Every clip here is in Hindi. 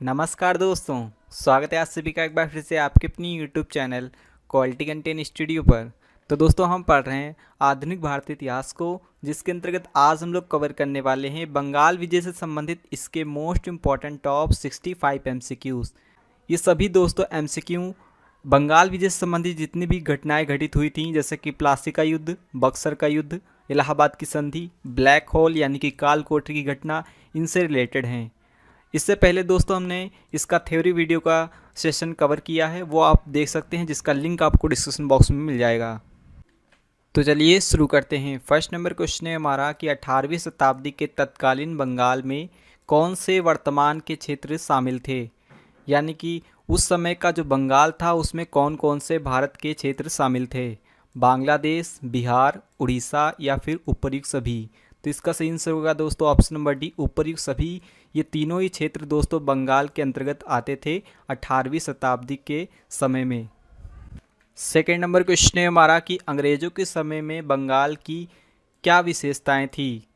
नमस्कार दोस्तों, स्वागत है आप सभी का एक बार फिर से आपके अपनी YouTube channel quality content studio पर। तो दोस्तों हम पढ़ रहे हैं आधुनिक भारतीय इतिहास को, जिसके अंतर्गत आज हम लोग कवर करने वाले हैं बंगाल विजय से संबंधित इसके मोस्ट इम्पॉर्टेंट टॉप 65 एमसीक्यूज। ये सभी दोस्तों एमसीक्यू बंगाल विजय से संबंधित जितनी भी घटनाएं घटित हुई थी, जैसे कि प्लासी का युद्ध, बक्सर का युद्ध, इलाहाबाद की संधि, ब्लैक होल यानी कि काल कोठरी की घटना, इनसे रिलेटेड हैं। इससे पहले दोस्तों हमने इसका थ्योरी वीडियो का सेशन कवर किया है, वो आप देख सकते हैं, जिसका लिंक आपको डिस्क्रिप्शन बॉक्स में मिल जाएगा। तो चलिए शुरू करते हैं। फर्स्ट नंबर क्वेश्चन है हमारा कि 18वीं शताब्दी के तत्कालीन बंगाल में कौन से वर्तमान के क्षेत्र शामिल थे, यानी कि उस समय का जो बंगाल था उसमें कौन कौन से भारत के क्षेत्र शामिल थे। बांग्लादेश, बिहार, उड़ीसा या फिर उपर्युक्त सभी। तो इसका सही आंसर होगा दोस्तों ऑप्शन नंबर डी, उपर्युक्त सभी। ये तीनों ही क्षेत्र दोस्तों बंगाल के अंतर्गत आते थे 18वीं शताब्दी के समय में। सेकेंड नंबर क्वेश्चन है हमारा कि अंग्रेजों के समय में बंगाल की क्या विशेषताएं थी।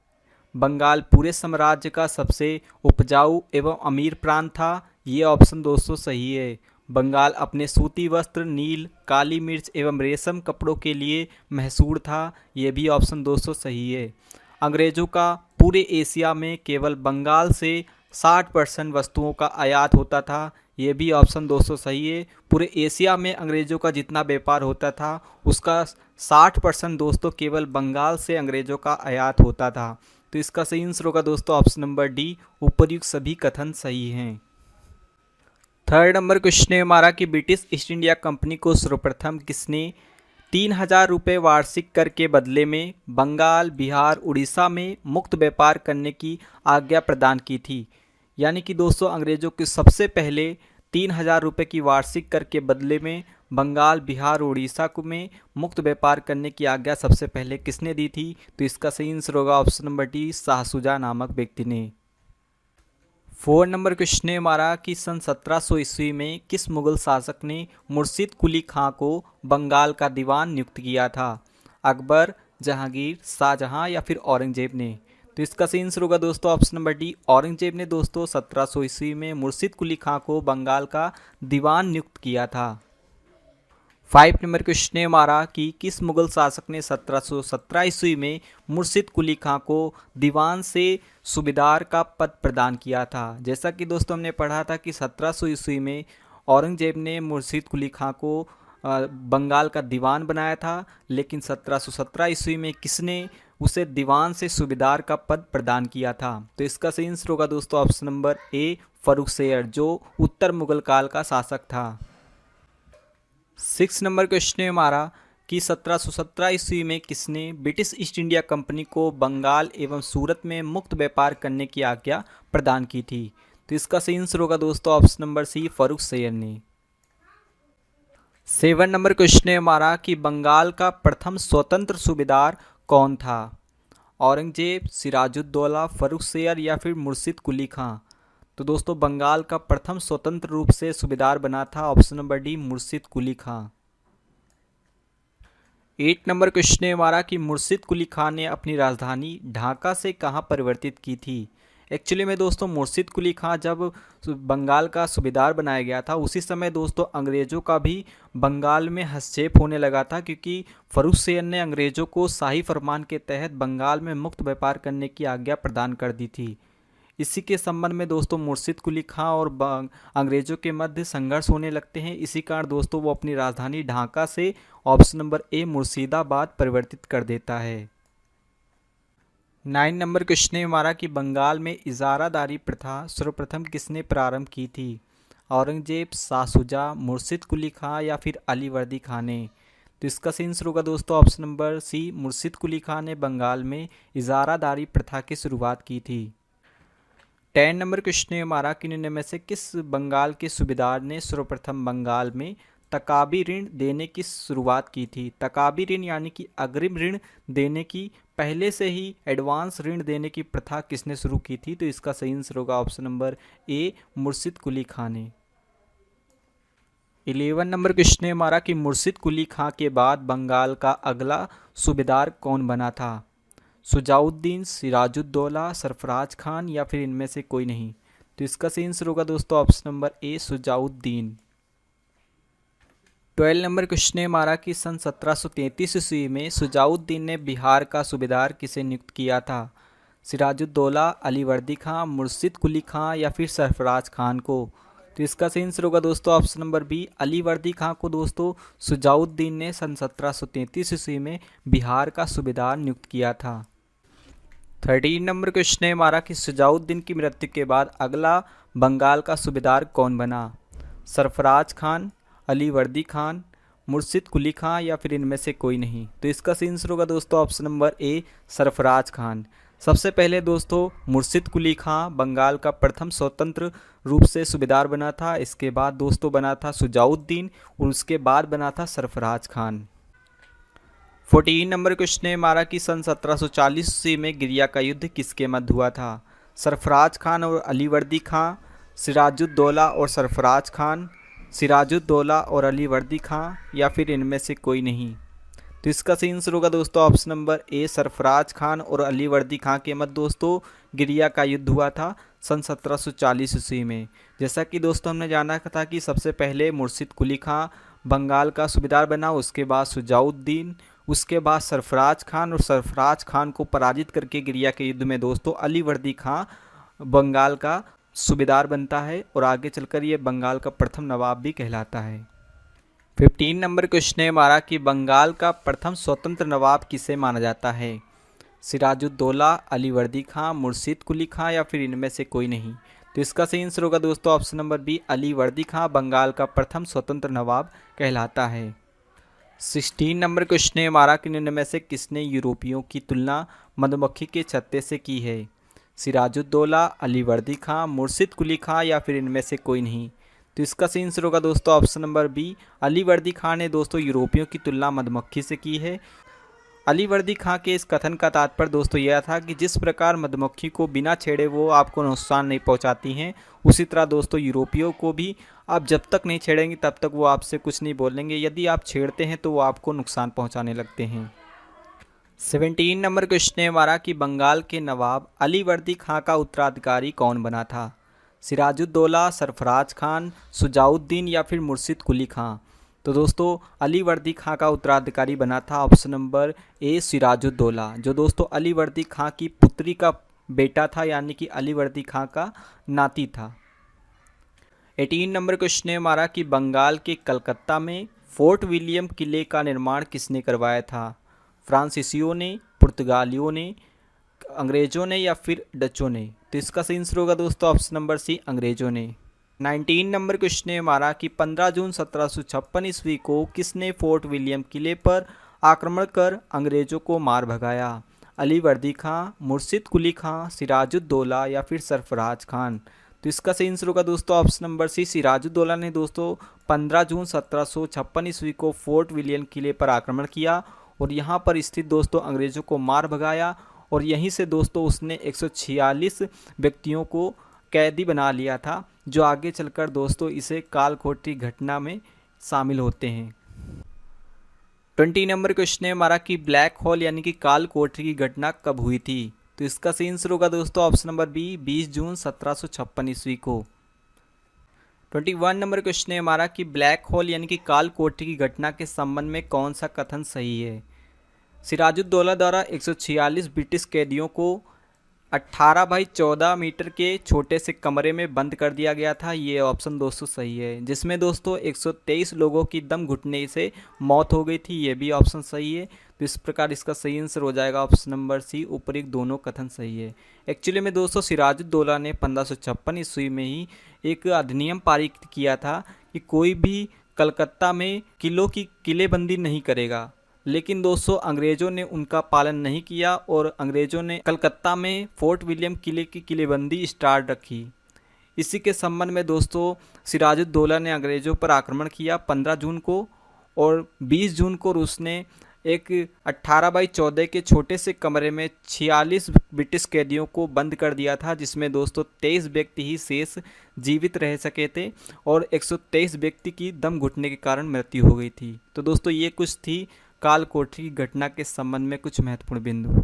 बंगाल पूरे साम्राज्य का सबसे उपजाऊ एवं अमीर प्रांत था। ये ऑप्शन दोस्तों सही है। बंगाल अपने सूती वस्त्र, नील, काली मिर्च एवं रेशम कपड़ों के लिए मशहूर था। ये भी ऑप्शन दोस्तों सही है। अंग्रेजों का पूरे एशिया में केवल बंगाल से 60% वस्तुओं का आयात होता था। ये भी ऑप्शन दोस्तों सही है। पूरे एशिया में अंग्रेजों का जितना व्यापार होता था उसका 60% दोस्तों केवल बंगाल से अंग्रेजों का आयात होता था। तो इसका सही आंसर होगा दोस्तों ऑप्शन नंबर डी, उपर्युक्त सभी कथन सही हैं। थर्ड नंबर क्वेश्चन है हमारा कि ब्रिटिश ईस्ट इंडिया कंपनी को सर्वप्रथम किसने 3000 रुपये वार्षिक कर के बदले में बंगाल, बिहार, उड़ीसा में मुक्त व्यापार करने की आज्ञा प्रदान की थी। यानी कि दोस्तों अंग्रेजों के सबसे पहले 3000 रुपये की वार्षिक कर के बदले में बंगाल, बिहार, उड़ीसा को में मुक्त व्यापार करने की आज्ञा सबसे पहले किसने दी थी। तो इसका सही आंसर होगा ऑप्शन नंबर डी, शाह सुजा नामक व्यक्ति ने। 4 नंबर क्वेश्चन है हमारा कि सन 1700 ईस्वी में किस मुगल शासक ने मुर्शिद कुली खां को बंगाल का दीवान नियुक्त किया था। अकबर, जहांगीर, शाहजहां या फिर औरंगजेब ने। तो इसका सही आंसर होगा दोस्तों ऑप्शन नंबर डी, औरंगजेब ने दोस्तों 1700 ईस्वी में मुर्शिद कुली खां को बंगाल का दीवान नियुक्त किया था। 5 नंबर क्वेश्चन है हमारा कि किस मुगल शासक ने 1717 ईस्वी में मुर्शिद कुली खां को दीवान से सूबेदार का पद प्रदान किया था। जैसा कि दोस्तों हमने पढ़ा था कि 1700 ईस्वी में औरंगजेब ने मुर्शिद कुली खां को बंगाल का दीवान बनाया था, लेकिन 1717 ईस्वी में किसने उसे दीवान से सूबेदार का पद प्रदान किया था। तो इसका सही आंसर होगा दोस्तों ऑप्शन नंबर ए, फर्रुखशेर, जो उत्तर मुगल काल का शासक था। 6 नंबर क्वेश्चन है हमारा कि 1717 ईस्वी में किसने ब्रिटिश ईस्ट इंडिया कंपनी को बंगाल एवं सूरत में मुक्त व्यापार करने की आज्ञा प्रदान की थी। तो इसका सही आंसर होगा दोस्तों ऑप्शन नंबर सी, फर्रुखशेर ने। 7 नंबर क्वेश्चन है हमारा कि बंगाल का प्रथम स्वतंत्र सूबेदार कौन था। औरंगजेब, सिराजुद्दौला, फर्रुखशेर या फिर मुर्शिद कुली खां। तो दोस्तों बंगाल का प्रथम स्वतंत्र रूप से सूबेदार बना था ऑप्शन नंबर डी, मुर्शिद कुली खां। 8 नंबर क्वेश्चन है हमारा कि मुर्शिद कुली खां ने अपनी राजधानी ढाका से कहाँ परिवर्तित की थी। एक्चुअली में दोस्तों मुर्शिद कुली खां जब बंगाल का सूबेदार बनाया गया था उसी समय दोस्तों अंग्रेज़ों का भी बंगाल में हस्तक्षेप होने लगा था, क्योंकि फर्रुखशेर ने अंग्रेज़ों को शाही फरमान के तहत बंगाल में मुक्त व्यापार करने की आज्ञा प्रदान कर दी थी। इसी के संबंध में दोस्तों मुर्शिद कुली खां और अंग्रेज़ों के मध्य संघर्ष होने लगते हैं। इसी कारण दोस्तों वो अपनी राजधानी ढाका से ऑप्शन नंबर ए, मुर्शिदाबाद परिवर्तित कर देता है। 9 नंबर क्वेश्चन है हमारा कि बंगाल में इजारादारी प्रथा सर्वप्रथम किसने प्रारंभ की थी। औरंगजेब, शाह सुजा, मुर्शिद कुली खां या फिर अलीवर्दी खां ने। तो इसका सही आंसर होगा दोस्तों ऑप्शन नंबर सी, मुर्शिद कुली खां ने बंगाल में इजारादारी प्रथा की शुरुआत की थी। 10 नंबर क्वेश्चन है हमारा कि निम्न में से किस बंगाल के सूबेदार ने सर्वप्रथम बंगाल में तकाबी ऋण देने की शुरुआत की थी। तकाबी ऋण यानी कि अग्रिम ऋण देने की, पहले से ही एडवांस ऋण देने की प्रथा किसने शुरू की थी। तो इसका सही आंसर होगा ऑप्शन नंबर ए, मुर्शिद कुली खां ने। 11 नंबर क्वेश्चन है हमारा कि मुर्शिद कुली खां के बाद बंगाल का अगला सूबेदार कौन बना था। सुजाउद्दीन, सिराजुद्दौला, सरफराज खान या फिर इनमें से कोई नहीं। तो इसका सही आंसर होगा दोस्तों ऑप्शन नंबर ए शुजाउद्दीन। 12 नंबर क्वेश्चन ने मारा कि सन 1733 ईस्वी में शुजाउद्दीन ने बिहार का सूबेदार किसे नियुक्त किया था? सिराजुद्दौला, अलीवर्दी खां, मुर्शिद कुली खां या फिर सरफराज खान को? तो इसका सही आंसर होगा दोस्तों ऑप्शन नंबर बी अलीवर्दी खां को दोस्तों शुजाउद्दीन ने सन 1733 ईस्वी में बिहार का सूबेदार नियुक्त किया था। 13 नंबर क्वेश्चन ने मारा कि शुजाउद्दीन की मृत्यु के बाद अगला बंगाल का सूबेदार कौन बना? सरफराज खान, अलीवर्दी खान, मुर्शिद कुली खां या फिर इनमें से कोई नहीं? तो इसका सही आंसर होगा दोस्तों ऑप्शन नंबर ए सरफराज खान। सबसे पहले दोस्तों मुर्शिद कुली खां बंगाल का प्रथम स्वतंत्र रूप से सूबेदार बना था। इसके बाद दोस्तों बना था शुजाउद्दीन और उसके बाद बना था सरफराज खान। 14 नंबर क्वेश्चन ने मारा कि सन 1740 ईस्वी में गिरिया का युद्ध किसके मध्य हुआ था? सरफराज खान और अलीवर्दी खां, सिराजुद्दौला और सरफराज खान, सिराजुद्दौला और अलीवर्दी खां या फिर इनमें से कोई नहीं? तो इसका सही आंसर होगा दोस्तों ऑप्शन नंबर ए सरफराज खान और अलीवर्दी खां के मध्य दोस्तों गिरिया का युद्ध हुआ था सन 1740 ईस्वी में। जैसा कि दोस्तों हमने जाना था कि सबसे पहले मुर्शिद कुली खां बंगाल का सूबेदार बना, उसके बाद शुजाउद्दीन, उसके बाद सरफराज खान और सरफराज खान को पराजित करके गिरिया के युद्ध में दोस्तों अलीवर्दी खां बंगाल का सूबेदार बनता है और आगे चलकर ये बंगाल का प्रथम नवाब भी कहलाता है। 15 नंबर क्वेश्चन है हमारा कि बंगाल का प्रथम स्वतंत्र नवाब किसे माना जाता है? सिराजुद्दौला, अलीवर्दी खां, मुर्शिद कुली खां या फिर इनमें से कोई नहीं? तो इसका सही आंसर होगा दोस्तों ऑप्शन नंबर बी अलीवर्दी खां बंगाल का प्रथम स्वतंत्र नवाब कहलाता है। 16 नंबर क्वेश्चन है हमारा कि निम्न में से किसने यूरोपियों की तुलना मधुमक्खी के छत्ते से की है? सिराजुद्दौला, अलीवर्दी खां, मुर्शिद कुली खां या फिर इनमें से कोई नहीं? तो इसका सही आंसर होगा दोस्तों ऑप्शन नंबर बी अलीवर्दी खां ने दोस्तों यूरोपियों की तुलना मधुमक्खी से की है। अलीवर्दी खां के इस कथन का तात्पर्य दोस्तों यह था कि जिस प्रकार मधुमक्खी को बिना छेड़े वो आपको नुकसान नहीं पहुंचाती हैं, उसी तरह दोस्तों यूरोपियों को भी आप जब तक नहीं छेड़ेंगे तब तक वो आपसे कुछ नहीं बोलेंगे, यदि आप छेड़ते हैं तो वो आपको नुकसान पहुंचाने लगते हैं। 17 नंबर क्वेश्चन है हमारा कि बंगाल के नवाब अलीवर्दी खां का उत्तराधिकारी कौन बना था? सिराजुद्दौला, सरफराज खान, शुजाउद्दीन या फिर मुर्शिद कुली खां? तो दोस्तों अलीवर्दी खां का उत्तराधिकारी बना था ऑप्शन नंबर ए सिराजुद्दौला, जो दोस्तों अलीवर्दी खां की पुत्री का बेटा था, यानी कि अलीवर्दी खां का नाती था। 18 नंबर क्वेश्चन है हमारा कि बंगाल के कलकत्ता में फोर्ट विलियम किले का निर्माण किसने करवाया था? फ्रांसीसियों ने, पुर्तगालियों ने, अंग्रेजों ने या फिर डचों ने? तो इसका सही आंसर होगा दोस्तों ऑप्शन नंबर सी अंग्रेजों ने। 19 नंबर क्वेश्चन है हमारा कि 15 जून 1756 ईस्वी को किसने फोर्ट विलियम किले पर आक्रमण कर अंग्रेजों को मार भगाया? अलीवर्दी खां, मुर्शिद कुली खां, सिराजुद्दौला या फिर सरफराज खान? तो इसका सही आंसर होगा दोस्तों ऑप्शन नंबर सी सिराजुद्दौला ने दोस्तों 15 जून 1756 ईस्वी को फोर्ट विलियम किले पर आक्रमण किया और यहाँ पर स्थित दोस्तों अंग्रेजों को मार भगाया और यहीं से दोस्तों उसने 146 व्यक्तियों को कैदी बना लिया था, जो आगे चलकर दोस्तों इसे कालकोठरी घटना में शामिल होते हैं। 20 नंबर क्वेश्चन है हमारा कि ब्लैक होल यानी कि कालकोठरी की घटना कब हुई थी? तो इसका सही आंसर होगा दोस्तों ऑप्शन नंबर बी 20 जून 1756 ईस्वी को। 21 नंबर क्वेश्चन है हमारा कि ब्लैक होल यानी कि कालकोठरी की घटना के संबंध में कौन सा कथन सही है? सिराजुद्दौला द्वारा 146 ब्रिटिश कैदियों को 18 बाई 14 मीटर के छोटे से कमरे में बंद कर दिया गया था, ये ऑप्शन दोस्तों सही है। जिसमें दोस्तों 123 लोगों की दम घुटने से मौत हो गई थी, ये भी ऑप्शन सही है। तो इस प्रकार इसका सही आंसर हो जाएगा ऑप्शन नंबर सी उपरोक्त दोनों कथन सही है। एक्चुअली में दोस्तों सिराजुद्दौला ने 1556 ईस्वी में ही एक अधिनियम पारित किया था कि कोई भी कलकत्ता में किलों की किलेबंदी नहीं करेगा, लेकिन दोस्तों अंग्रेज़ों ने उनका पालन नहीं किया और अंग्रेज़ों ने कलकत्ता में फोर्ट विलियम किले की किलेबंदी स्टार्ट रखी। इसी के संबंध में दोस्तों सिराजुद्दौला ने अंग्रेज़ों पर आक्रमण किया 15 जून को और 20 जून को उसने एक 18 बाई 14 के छोटे से कमरे में 46 ब्रिटिश कैदियों को बंद कर दिया था, जिसमें दोस्तों 23 व्यक्ति ही शेष जीवित रह सके थे और 123 व्यक्ति की दम घुटने के कारण मृत्यु हो गई थी। तो दोस्तों ये कुछ थी कालकोठरी की घटना के संबंध में कुछ महत्वपूर्ण बिंदु।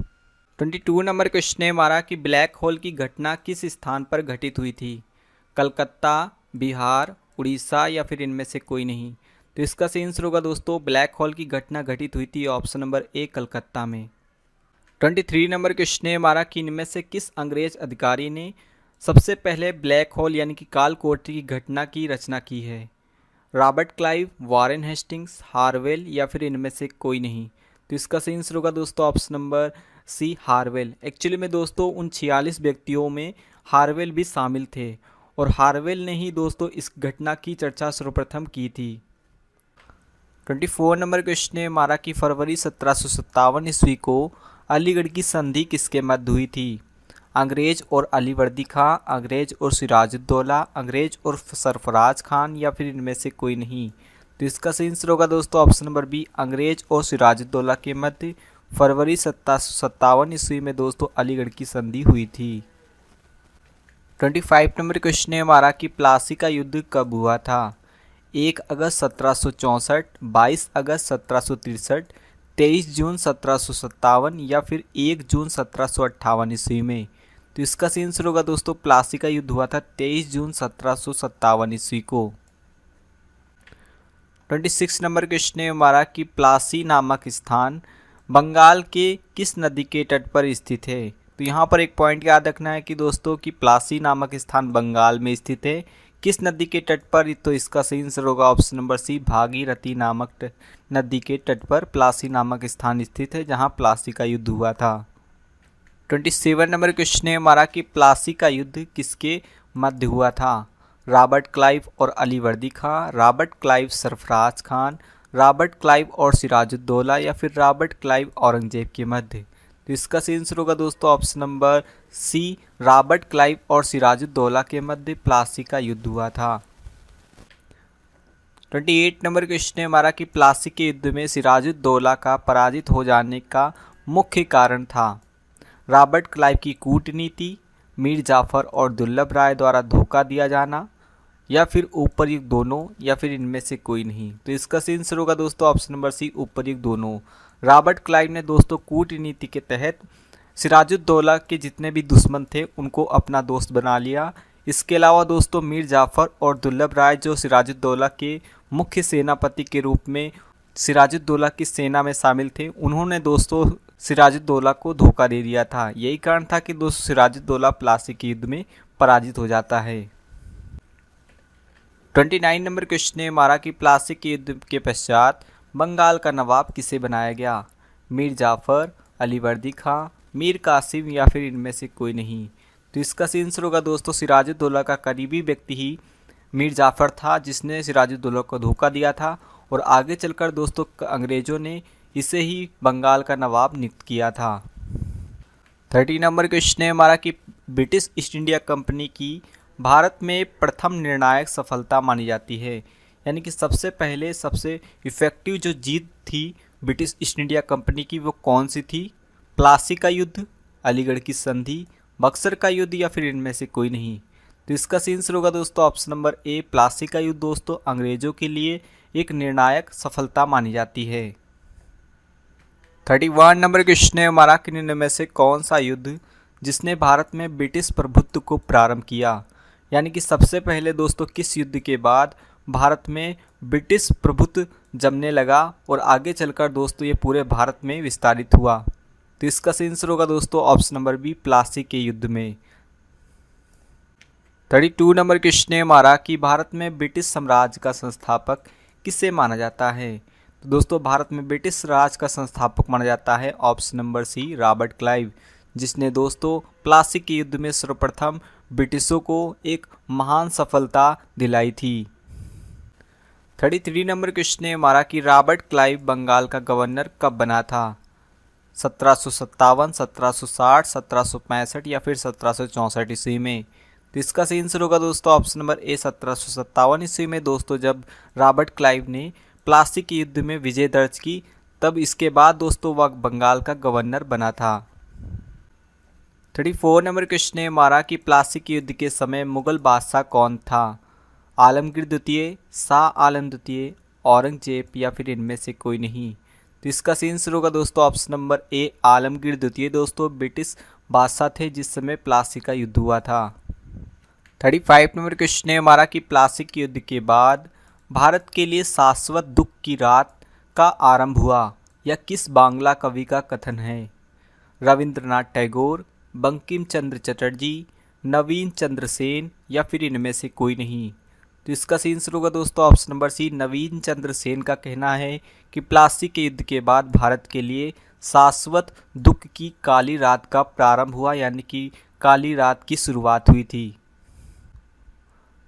22 नंबर क्वेश्चन है हमारा कि ब्लैक होल की घटना किस स्थान पर घटित हुई थी? कलकत्ता, बिहार, उड़ीसा या फिर इनमें से कोई नहीं। तो इसका सही आंसर होगा दोस्तों ब्लैक होल की घटना घटित हुई थी ऑप्शन नंबर ए कलकत्ता में। 23 नंबर क्वेश्चन है हमारा कि इनमें से किस अंग्रेज अधिकारी ने सबसे पहले ब्लैक होल यानी कि काल कोठरी की घटना की रचना की है? रॉबर्ट क्लाइव, वॉरेन हेस्टिंग्स, हार्वेल या फिर इनमें से कोई नहीं। तो इसका सही आंसर होगा दोस्तों ऑप्शन नंबर सी हार्वेल। एक्चुअली में दोस्तों उन 46 व्यक्तियों में हार्वेल भी शामिल थे और हार्वेल ने ही दोस्तों इस घटना की चर्चा सर्वप्रथम की थी। 24 नंबर क्वेश्चन है हमारा कि फरवरी 1757 ईस्वी को अलीगढ़ की संधि किसके मध्य हुई थी? अंग्रेज और अलीवर्दी खां, अंग्रेज और सिराजुद्दौला, अंग्रेज और सरफराज खान या फिर इनमें से कोई नहीं। तो इसका सही आंसर होगा दोस्तों ऑप्शन नंबर बी अंग्रेज और सिराजुद्दौला के मध्य फरवरी 1757 ईस्वी में दोस्तों अलीगढ़ की संधि हुई थी। 25 नंबर क्वेश्चन है हमारा कि प्लासी का युद्ध कब हुआ था? 1 अगस्त 1764, 22 अगस्त 1763, 23 जून 1757 या फिर 1 जून 1758 ईस्वी में। तो इसका सही आंसर होगा दोस्तों प्लासी का युद्ध हुआ था 23 जून 1757 ईस्वी को। 26 नंबर क्वेश्चन है हमारा कि प्लासी नामक स्थान बंगाल के किस नदी के तट पर स्थित है? तो यहाँ पर एक पॉइंट याद रखना है कि दोस्तों कि प्लासी नामक स्थान बंगाल में स्थित है। किस नदी के तट पर? तो इसका सही आंसर होगा ऑप्शन नंबर सी भागीरथी नामक नदी के तट पर प्लासी नामक स्थान स्थित है जहां प्लासी का युद्ध हुआ था। 27 नंबर क्वेश्चन है हमारा कि प्लासी का युद्ध किसके मध्य हुआ था? रॉबर्ट क्लाइव और Alivardi Khan, Robert Clive Sarfaraz Khan, Robert Clive और सिराजुद्दौला या फिर रॉबर्ट क्लाइव औरंगजेब के मध्य। तो इसका सही आंसर होगा दोस्तों option number C Robert Clive और सिराजुद्दौला के मध्य प्लासी का युद्ध हुआ था। 28 नंबर क्वेश्चन है हमारा कि प्लासी के युद्ध में सिराजुद्दौला का पराजित हो जाने का मुख्य कारण था? रॉबर्ट क्लाइव की कूटनीति, मीर जाफर और दुर्लभ राय द्वारा धोखा दिया जाना या फिर उपरयुक्त दोनों या फिर इनमें से कोई नहीं। तो इसका सही आंसर होगा दोस्तों ऑप्शन नंबर सी उपरयुक्त दोनों। रॉबर्ट क्लाइव ने दोस्तों कूटनीति के तहत सिराजुद्दौला के जितने भी दुश्मन थे उनको अपना दोस्त बना लिया। इसके अलावा दोस्तों मीर जाफर और दुर्लभ राय जो सिराजुद्दौला के मुख्य सेनापति के रूप में सिराजुद्दौला की सेना में शामिल थे, उन्होंने दोस्तों सिराजुद्दौला को धोखा दे दिया था। यही कारण था कि दोस्तों सिराजुद्दौला प्लासी के युद्ध में पराजित हो जाता है। 29 नंबर क्वेश्चन है हमारा कि प्लासी के युद्ध के पश्चात बंगाल का नवाब किसे बनाया गया? मीर जाफर, अलीवर्दी खां, मीर कासिम या फिर इनमें से कोई नहीं। तो इसका सही आंसर होगा दोस्तों सिराजुद्दौला का करीबी व्यक्ति ही मीर जाफर था जिसने सिराजुद्दौला को धोखा दिया था और आगे चलकर दोस्तों अंग्रेज़ों ने इसे ही बंगाल का नवाब नियुक्त किया था। 30 नंबर क्वेश्चन है हमारा कि ब्रिटिश ईस्ट इंडिया कंपनी की भारत में प्रथम निर्णायक सफलता मानी जाती है, यानी कि सबसे पहले सबसे इफेक्टिव जो जीत थी ब्रिटिश ईस्ट इंडिया कंपनी की वो कौन सी थी? प्लासी का युद्ध, अलीगढ़ की संधि, बक्सर का युद्ध या फिर इनमें से कोई नहीं। तो इसका सही आंसर होगा दोस्तों ऑप्शन नंबर ए प्लासी का युद्ध दोस्तों अंग्रेजों के लिए एक निर्णायक सफलता मानी जाती है। 31 नंबर क्वेश्चन है हमारा कि निम्न में से कौन सा युद्ध जिसने भारत में ब्रिटिश प्रभुत्व को प्रारंभ किया, यानी कि सबसे पहले दोस्तों किस युद्ध के बाद भारत में ब्रिटिश प्रभुत्व जमने लगा और आगे चलकर दोस्तों ये पूरे भारत में विस्तारित हुआ। तो इसका सही आंसर होगा दोस्तों ऑप्शन नंबर बी प्लासी के युद्ध में। 32 नंबर क्वेश्चन है हमारा कि भारत में ब्रिटिश साम्राज्य का संस्थापक किसे माना जाता है? तो दोस्तों भारत में ब्रिटिश राज का संस्थापक माना जाता है option number C Robert Clive, जिसने दोस्तों प्लासी के युद्ध में सर्वप्रथम ब्रिटिशों को एक महान सफलता दिलाई थी। 33 नंबर क्वेश्चन है हमारा कि रॉबर्ट क्लाइव बंगाल का गवर्नर कब बना था? 1757, 1760, 1765 या फिर 1764 ईस्वी में। तो इसका सही आंसर होगा दोस्तों ऑप्शन नंबर ए 1757 ईस्वी में दोस्तों जब रॉबर्ट क्लाइव ने प्लासी के युद्ध में विजय दर्ज की, तब इसके बाद दोस्तों वह बंगाल का गवर्नर बना था। 34 नंबर क्वेश्चन है हमारा कि प्लासी के युद्ध के समय मुगल बादशाह कौन था? आलमगीर द्वितीय, शाह आलम द्वितीय, औरंगजेब या फिर इनमें से कोई नहीं। तो इसका सही आंसर होगा दोस्तों ऑप्शन नंबर ए आलमगीर द्वितीय दोस्तों ब्रिटिश बादशाह थे जिस समय प्लासी का युद्ध हुआ था। 35 नंबर क्वेश्चन है हमारा कि प्लासी युद्ध के बाद भारत के लिए शाश्वत दुख की रात का आरंभ हुआ, यह किस बांग्ला कवि का कथन है? रविंद्रनाथ टैगोर, बंकिम चंद्र चटर्जी, नवीन चंद्र सेन या फिर इनमें से कोई नहीं? तो इसका सही आंसर होगा दोस्तों ऑप्शन नंबर सी, नवीन चंद्र सेन का कहना है कि प्लासी के युद्ध के बाद भारत के लिए शाश्वत दुख की काली रात का प्रारंभ हुआ, यानी कि काली रात की शुरुआत हुई थी।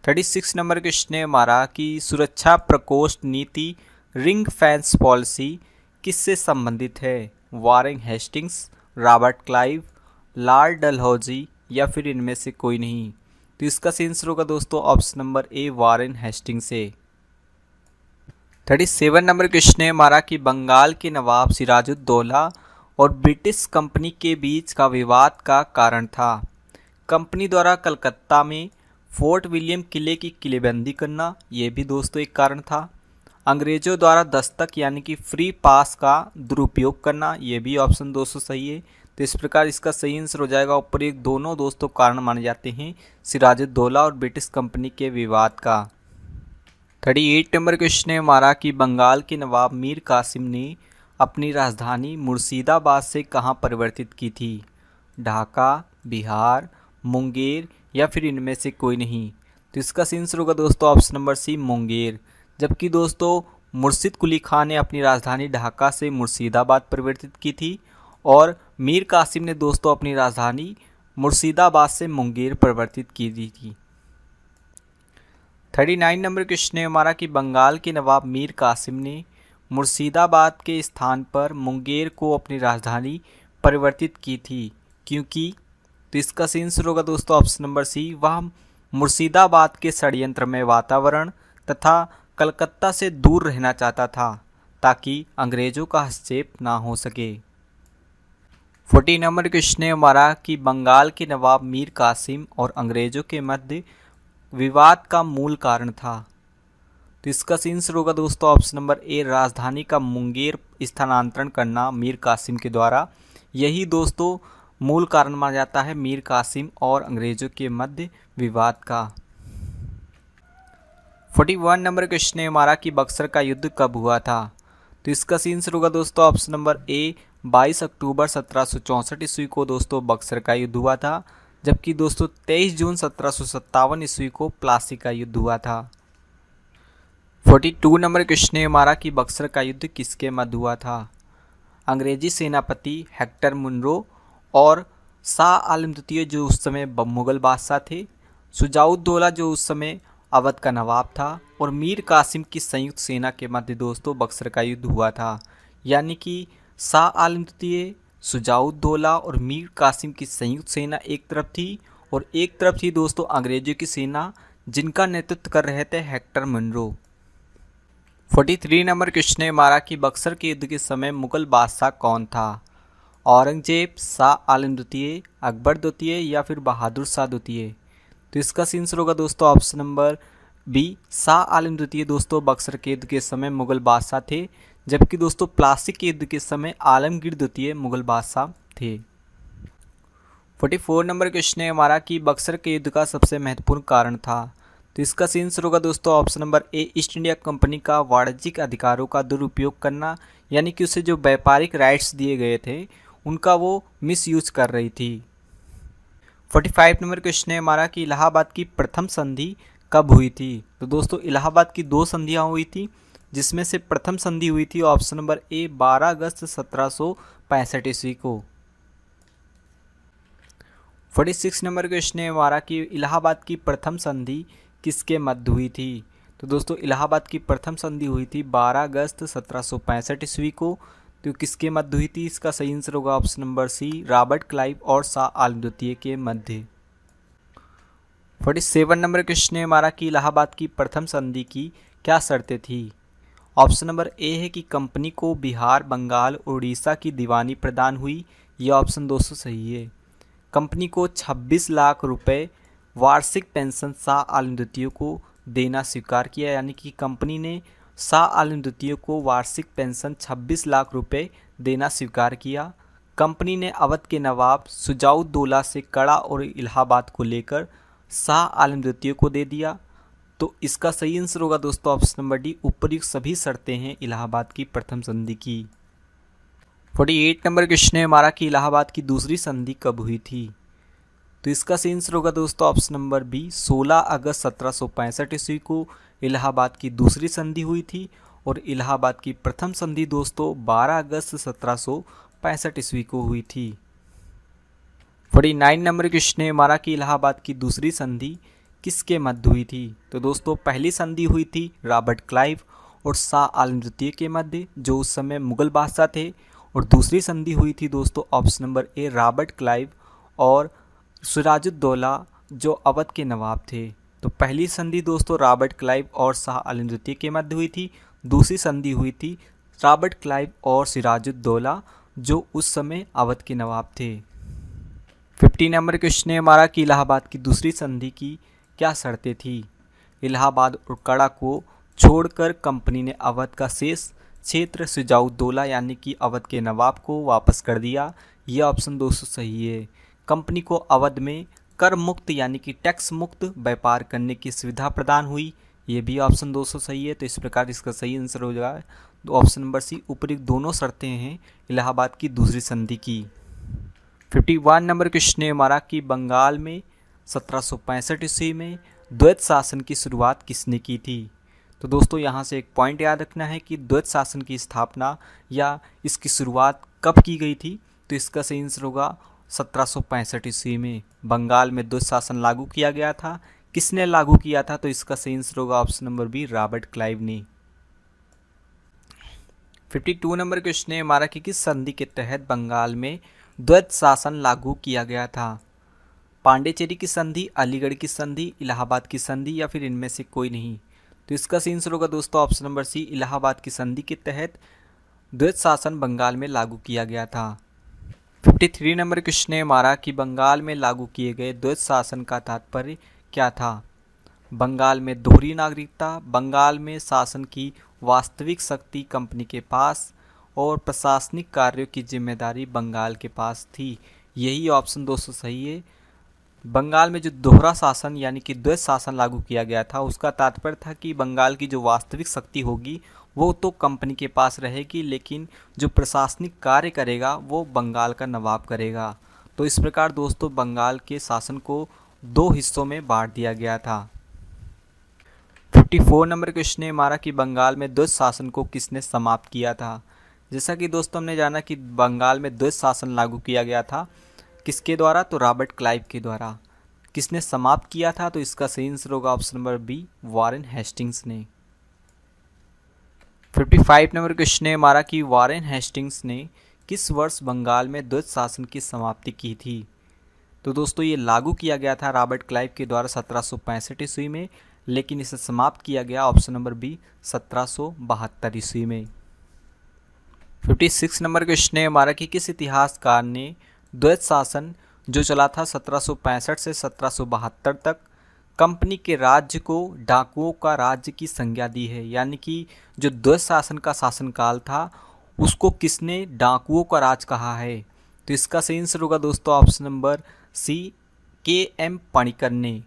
36 नंबर क्वेश्चन है हमारा कि सुरक्षा प्रकोष्ठ नीति रिंग फेंस पॉलिसी किससे संबंधित है? Warren Hastings, Robert Clive, Lord Dalhousie या फिर इनमें से कोई नहीं? तो इसका सही आंसर होगा दोस्तों ऑप्शन नंबर ए, वारेन हेस्टिंग्स से। 37 नंबर क्वेश्चन है हमारा कि बंगाल के नवाब सिराजुद्दौला और ब्रिटिश कंपनी के बीच का विवाद का कारण था। कंपनी द्वारा कलकत्ता में फोर्ट विलियम किले की किलेबंदी करना, ये भी दोस्तों एक कारण था। अंग्रेजों द्वारा दस्तक यानी कि फ्री पास का दुरुपयोग करना, ये भी ऑप्शन दोस्तों सही है। तो इस प्रकार इसका सही आंसर हो जाएगा ऊपर एक दोनों दोस्तों कारण माने जाते हैं सिराजुद्दौला और ब्रिटिश कंपनी के विवाद का। 38 नंबर क्वेश्चन है हमारा कि बंगाल के नवाब मीर कासिम ने अपनी राजधानी मुर्शिदाबाद से कहाँ परिवर्तित की थी? ढाका, बिहार, मुंगेर या फिर इनमें से कोई नहीं? तो इसका सही आंसर होगा दोस्तों ऑप्शन नंबर सी, मुंगेर। जबकि दोस्तों मुर्शिद कुली खान ने अपनी राजधानी ढाका से मुर्शिदाबाद परिवर्तित की थी और मीर कासिम ने दोस्तों अपनी राजधानी मुर्शिदाबाद से मुंगेर परिवर्तित की थी। 39 नंबर क्वेश्चन है हमारा कि बंगाल के नवाब मीर कासिम ने मुर्शिदाबाद के स्थान पर मुंगेर को अपनी राजधानी परिवर्तित की थी क्योंकि? तो इसका सही आंसर होगा दोस्तों ऑप्शन नंबर सी, वह मुर्शिदाबाद के षड्यंत्रमय वातावरण तथा कलकत्ता से दूर रहना चाहता था ताकि अंग्रेजों का हस्तक्षेप ना हो सके। 40 नंबर क्वेश्चन है हमारा कि बंगाल के नवाब मीर कासिम और अंग्रेजों के मध्य विवाद का मूल कारण था। तो इसका सही आंसर होगा दोस्तों ऑप्शन नंबर ए, राजधानी का मुंगेर स्थानांतरण करना मीर कासिम के द्वारा, यही दोस्तों मूल कारण माना जाता है मीर कासिम और अंग्रेजों के मध्य विवाद का। 41 नंबर क्वेश्चन है हमारा कि बक्सर का युद्ध कब हुआ था? तो इसका सही आंसर होगा दोस्तों ऑप्शन नंबर ए, 22 अक्टूबर 1764 ईस्वी को दोस्तों बक्सर का युद्ध हुआ था। जबकि दोस्तों 23 जून 1757 ईस्वी को प्लासी का युद्ध हुआ था। 42 नंबर क्वेश्चन है हमारा कि बक्सर का युद्ध किसके मध्य हुआ था? अंग्रेजी सेनापति हेक्टर मुनरो और शाह आलम द्वितीय जो उस समय मुगल बादशाह थे, शुजाउद्दौला जो उस समय अवध का नवाब था और मीर कासिम की संयुक्त सेना के मध्य दोस्तों बक्सर का युद्ध हुआ था। यानी कि शाह आलम द्वितीय, शुजाउद्दौला और मीर कासिम की संयुक्त सेना एक तरफ थी और एक तरफ थी दोस्तों अंग्रेजों की सेना जिनका नेतृत्व कर रहे थे हेक्टर मुनरो। 43 नंबर क्वेश्चन है हमारा कि बक्सर के युद्ध के समय मुगल बादशाह कौन था? औरंगजेब, शाह आलम द्वितीय, अकबर द्वितीय या फिर बहादुर शाह द्वितीय? तो इसका आंसर होगा दोस्तों option number B, Shah Alam द्वितीय दोस्तों बक्सर के युद्ध के समय मुगल बादशाह थे। जबकि दोस्तों प्लासी के युद्ध के समय आलमगीर द्वितीय मुगल बादशाह थे। 44 नंबर क्वेश्चन है हमारा कि बक्सर के युद्ध का सबसे महत्वपूर्ण कारण था। तो इसका आंसर होगा दोस्तों ऑप्शन नंबर ए, ईस्ट इंडिया कंपनी का वाणिज्यिक अधिकारों का दुरुपयोग करना, यानी कि उसे जो व्यापारिक राइट्स दिए गए थे उनका वो मिसयूज कर रही थी। 45 नंबर क्वेश्चन है हमारा कि इलाहाबाद की प्रथम संधि कब हुई थी? तो दोस्तों इलाहाबाद की दो संधियां हुई थी जिसमें से प्रथम संधि हुई थी ऑप्शन नंबर ए, 12 अगस्त 1765 ईस्वी को। 46 नंबर क्वेश्चन है हमारा कि इलाहाबाद की प्रथम संधि किसके मध्य हुई थी? तो दोस्तों इलाहाबाद की प्रथम संधि हुई थी 12 अगस्त 1765 ईस्वी को। तो किसके मध्य हुई थी? इसका सही आंसर होगा option number C, Robert Clive और शाह आलम द्वितीय के मध्य। 47 नंबर क्वेश्चन है हमारा कि इलाहाबाद की प्रथम संधि की क्या शर्तें थी? ऑप्शन नंबर ए है कि कंपनी को बिहार, बंगाल और उड़ीसा की दीवानी प्रदान हुई, यह ऑप्शन दोस्तों सही है। कंपनी को 26 लाख रुपए वार्षिक पेंशन शाह आलम द्वितीय को देना स्वीकार किया, यानी कि कंपनी ने शाह आलम द्वितीय को वार्षिक पेंशन 26 लाख रुपए देना स्वीकार किया। कंपनी ने अवध के नवाब शुजाउद्दौला से कड़ा और इलाहाबाद को लेकर शाह आलम द्वितीय को दे दिया। तो इसका सही आंसर होगा दोस्तों ऑप्शन नंबर डी, उपयुक्त सभी शर्तें हैं इलाहाबाद की प्रथम संधि की। 48 नंबर क्वेश्चन है हमारा कि इलाहाबाद की दूसरी संधि कब हुई थी। तो इसका सही आंसर होगा दोस्तों ऑप्शन नंबर बी, 16 अगस्त 1765 ईस्वी को इलाहाबाद की दूसरी संधि हुई थी। और इलाहाबाद की प्रथम संधि दोस्तों 12 अगस्त 1765 ईस्वी को हुई थी। 49 नंबर क्वेश्चन है हमारा कि इलाहाबाद की दूसरी संधि किसके मध्य हुई थी। तो दोस्तों पहली संधि हुई थी रॉबर्ट क्लाइव और शाह आलम द्वितीय के मध्य, जो उस समय मुगल बादशाह थे। और दूसरी संधि हुई थी दोस्तों ऑप्शन नंबर ए, रॉबर्ट क्लाइव और सिराजुद्दौला, जो अवध के नवाब थे। तो पहली संधि दोस्तों रॉबर्ट क्लाइव और शाह आलम द्वितीय के मध्य हुई थी। दूसरी संधि हुई थी रॉबर्ट क्लाइव और सिराजुद्दौला, जो उस समय अवध के नवाब थे। 50 नंबर क्वेश्चन है हमारा कि इलाहाबाद की दूसरी संधि की क्या शर्तें थी। इलाहाबाद और कड़ा को छोड़कर कंपनी ने अवध का शेष क्षेत्र सिराजुद्दौला यानी कि अवध के नवाब को वापस कर दिया। यह ऑप्शन दोस्तों सही है। कंपनी को अवध में कर मुक्त यानी कि टैक्स मुक्त व्यापार करने की सुविधा प्रदान हुई। ये भी ऑप्शन दोस्तों सही है। तो इस प्रकार इसका सही आंसर हो जाएगा तो ऑप्शन नंबर सी, उपयुक्त दोनों शर्तें हैं इलाहाबाद की दूसरी संधि की। 51 नंबर क्वेश्चन है हमारा कि बंगाल में 1765 ईस्वी में द्वैत शासन की शुरुआत किसने की थी। तो दोस्तों यहाँ से एक पॉइंट याद रखना है कि द्वैत शासन की स्थापना या इसकी शुरुआत कब की गई थी। तो इसका सही आंसर होगा 1765 ईस्वी में बंगाल में द्वैत शासन लागू किया गया था। किसने लागू किया था। तो इसका सही आंसर होगा option number B, Robert Clive ने। 52 नंबर क्वेश्चन है हमारा कि किस संधि के तहत बंगाल में द्वैत शासन लागू किया गया था। पांडिचेरी की संधि, अलीगढ़ की संधि, इलाहाबाद की संधि या फिर इनमें से कोई नहीं। तो इसका सही आंसर होगा दोस्तों ऑप्शन नंबर सी, इलाहाबाद की संधि के तहत द्वैत शासन बंगाल में लागू किया गया था। 53 नंबर क्वेश्चन है हमारा कि बंगाल में लागू किए गए द्वैत शासन का तात्पर्य क्या था। बंगाल में दोहरी नागरिकता, बंगाल में शासन की वास्तविक शक्ति कंपनी के पास और प्रशासनिक कार्यों की जिम्मेदारी बंगाल के पास थी। यही ऑप्शन दोस्तों सही है। बंगाल में जो दोहरा शासन यानी कि द्वैत शासन लागू किया गया था उसका तात्पर्य था कि बंगाल की जो वास्तविक शक्ति होगी वो तो कंपनी के पास रहेगी, लेकिन जो प्रशासनिक कार्य करेगा वो बंगाल का नवाब करेगा। तो इस प्रकार दोस्तों बंगाल के शासन को दो हिस्सों में बांट दिया गया था। 54 नंबर क्वेश्चन है हमारा कि बंगाल में द्वैत शासन को किसने समाप्त किया था। जैसा कि दोस्तों हमने जाना कि बंगाल में द्वैत शासन लागू किया गया था किसके द्वारा, तो रॉबर्ट क्लाइव के द्वारा। किसने समाप्त किया था। तो इसका सही आंसर होगा option number B, Warren Hastings ने। 55 नंबर क्वेश्चन है हमारा कि वॉरेन हेस्टिंग्स ने किस वर्ष बंगाल में द्वैत शासन की समाप्ति की थी। तो दोस्तों ये लागू किया गया था रॉबर्ट क्लाइव के द्वारा 1765 ईस्वी में, लेकिन इसे समाप्त किया गया ऑप्शन नंबर बी 1772 ईस्वी में। 56 नंबर क्वेश्चन है हमारा कि किस इतिहासकार ने द्वैत शासन जो चला था 1765 से 1772 तक कंपनी के राज्य को डाकुओं का राज्य की संज्ञा दी है। यानी कि जो द्वैत शासन का शासनकाल था उसको किसने डाकुओं का राज कहा है। तो इसका सही आंसर होगा दोस्तों option number C, K M. Panikkar ने।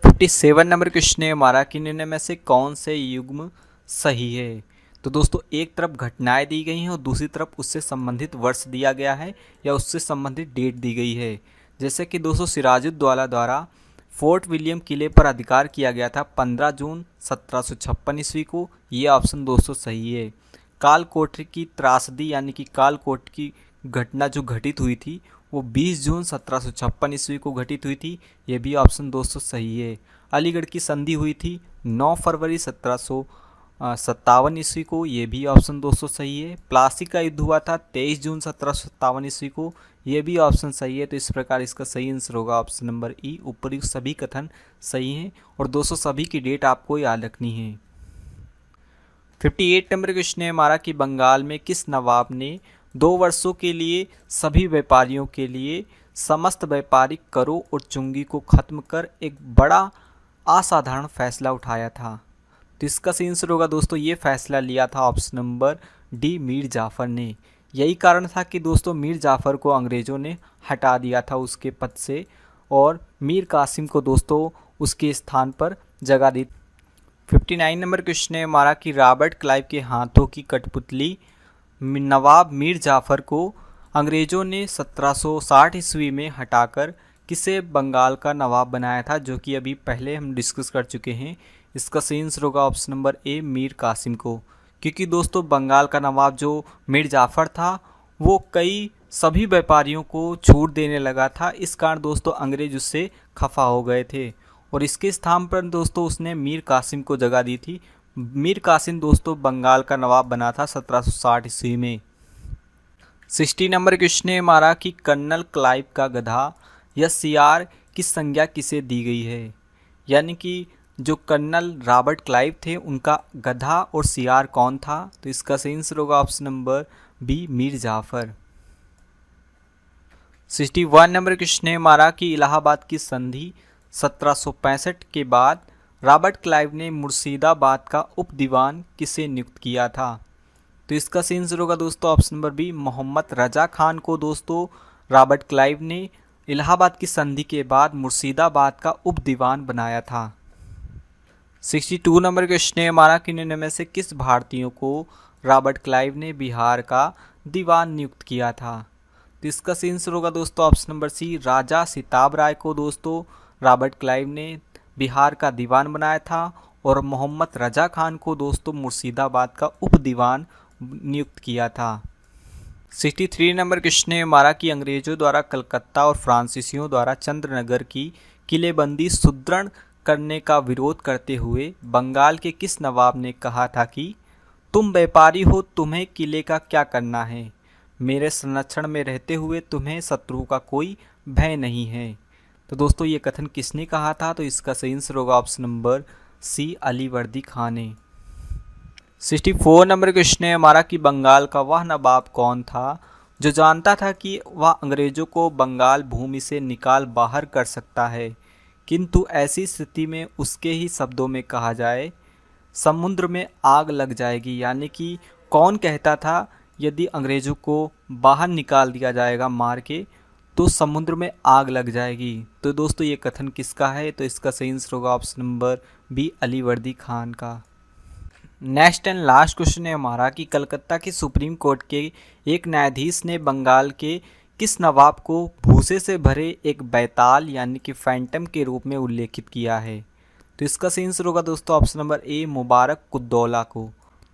57 नंबर क्वेश्चन है हमारा कि निम्न में से कौन से युग्म सही है। तो दोस्तों एक तरफ घटनाएं दी गई हैं और दूसरी तरफ उससे संबंधित वर्ष दिया गया है या उससे संबंधित डेट दी गई है। जैसे कि दोस्तों सिराजुद्दौला द्वारा फोर्ट विलियम किले पर अधिकार किया गया था 15 जून 1756 ईस्वी को। ये ऑप्शन दोस्तों सही है। काल कोठरी की त्रासदी यानी कि काल कोट की घटना जो घटित हुई थी वो 20 जून 1756 ईस्वी को घटित हुई थी। ये भी ऑप्शन दोस्तों सही है। अलीगढ़ की संधि हुई थी 9 फरवरी 1757 ईस्वी को। ये भी ऑप्शन दोस्तों सही है। प्लासी का युद्ध हुआ था 23 जून 1757 ईस्वी को। ये भी ऑप्शन सही है। तो इस प्रकार इसका सही आंसर होगा ऑप्शन नंबर ई, उपयुक्त सभी कथन सही हैं और दोस्तों सभी की डेट आपको याद रखनी है। 58 नंबर क्वेश्चन है हमारा कि बंगाल में किस नवाब ने 2 वर्षों के लिए सभी व्यापारियों के लिए समस्त व्यापारिक करों और चुंगी को खत्म कर एक बड़ा असाधारण फैसला उठाया था। तो इसका सही आंसर होगा दोस्तों ये फैसला लिया था option number D, Mir Jafar ने। यही कारण था कि दोस्तों मीर जाफ़र को अंग्रेज़ों ने हटा दिया था उसके पद से और मीर कासिम को दोस्तों उसके स्थान पर जगह दी। 59 नंबर क्वेश्चन है हमारा कि रॉबर्ट क्लाइव के हाथों की कठपुतली नवाब मीर जाफ़र को अंग्रेज़ों ने 1760 ईस्वी में हटाकर किसे बंगाल का नवाब बनाया था, जो कि अभी पहले हम डिस्कस कर चुके हैं। इसका सही आंसर होगा option number A, Mir Qasim को। क्योंकि दोस्तों बंगाल का नवाब जो मीर जाफ़र था वो सभी व्यापारियों को छूट देने लगा था, इस कारण दोस्तों अंग्रेज उससे खफा हो गए थे और इसके स्थान पर दोस्तों उसने मीर कासिम को जगह दी थी। मीर कासिम दोस्तों बंगाल का नवाब बना था 1760 ईस्वी में। 60 नंबर क्वेश्चन है हमारा कि कर्नल क्लाइव का गधा या सियार की संज्ञा किसे दी गई है, यानी कि जो कर्नल रॉबर्ट क्लाइव थे उनका गधा और सियार कौन था। तो इसका सही आंसर होगा option number B, Mir Jafar. 61 number question है हमारा कि इलाहाबाद की संधि 1765 के बाद रॉबर्ट क्लाइव ने मुर्शिदाबाद का उप दीवान किसे नियुक्त किया था। तो इसका सही आंसर होगा दोस्तों option number B, Mohammad Raza Khan को दोस्तों रॉबर्ट क्लाइव ने इलाहाबाद की संधि के बाद मुर्शिदाबाद का उप दीवान बनाया था। 62 नंबर क्वेश्चन है हमारा कि निम्न में से किस भारतीयों को रॉबर्ट क्लाइव ने बिहार का दीवान नियुक्त किया था। तो इसका सही आंसर होगा दोस्तों ऑप्शन नंबर सी, राजा सिताब राय को दोस्तों रॉबर्ट क्लाइव ने बिहार का दीवान बनाया था और मोहम्मद रजा खान को दोस्तों मुर्शिदाबाद का उप दीवान नियुक्त किया था। 63 नंबर क्वेश्चन है हमारा कि अंग्रेजों द्वारा कलकत्ता और फ्रांसीसियों द्वारा चंद्रनगर की किलेबंदी सुदृढ़ करने का विरोध करते हुए बंगाल के किस नवाब ने कहा था कि तुम व्यापारी हो, तुम्हें किले का क्या करना है, मेरे संरक्षण में रहते हुए तुम्हें शत्रु का कोई भय नहीं है। तो दोस्तों ये कथन किसने कहा था। तो इसका सही आंसर होगा option number C, Alivardi Khan ने। 64 नंबर क्वेश्चन है हमारा कि बंगाल का वह नवाब कौन था जो जानता था कि वह अंग्रेजों को बंगाल भूमि से निकाल बाहर कर सकता है, किंतु ऐसी स्थिति में उसके ही शब्दों में कहा जाए समुद्र में आग लग जाएगी, यानी कि कौन कहता था यदि अंग्रेजों को बाहर निकाल दिया जाएगा मार के तो समुद्र में आग लग जाएगी। तो दोस्तों ये कथन किसका है। तो इसका सही आंसर होगा option number B, Alivardi Khan का। नेक्स्ट एंड लास्ट क्वेश्चन है हमारा कि कलकत्ता की सुप्रीम कोर्ट के एक न्यायाधीश ने बंगाल के किस नवाब को भूसे से भरे एक बैताल यानी कि फैंटम के रूप में उल्लेखित किया है। तो इसका सही आंसर होगा दोस्तों ऑप्शन नंबर ए, मुबारक कुद्दौला को।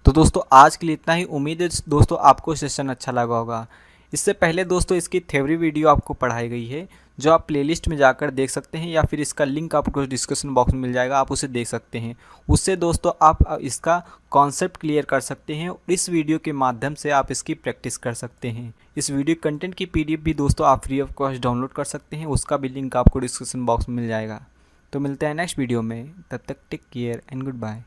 तो दोस्तों आज के लिए इतना ही। उम्मीद है दोस्तों आपको सेशन अच्छा लगा होगा। इससे पहले दोस्तों इसकी थ्योरी वीडियो आपको पढ़ाई गई है जो आप प्लेलिस्ट में जाकर देख सकते हैं या फिर इसका लिंक आपको डिस्क्रिप्शन बॉक्स में मिल जाएगा, आप उसे देख सकते हैं। उससे दोस्तों आप इसका कॉन्सेप्ट क्लियर कर सकते हैं और इस वीडियो के माध्यम से आप इसकी प्रैक्टिस कर सकते हैं। इस वीडियो कंटेंट की PDF भी दोस्तों आप फ्री ऑफ कॉस्ट डाउनलोड कर सकते हैं, उसका भी लिंक आपको डिस्क्रिप्शन बॉक्स में मिल जाएगा। तो मिलते हैं नेक्स्ट वीडियो में, तब तक take care and good bye.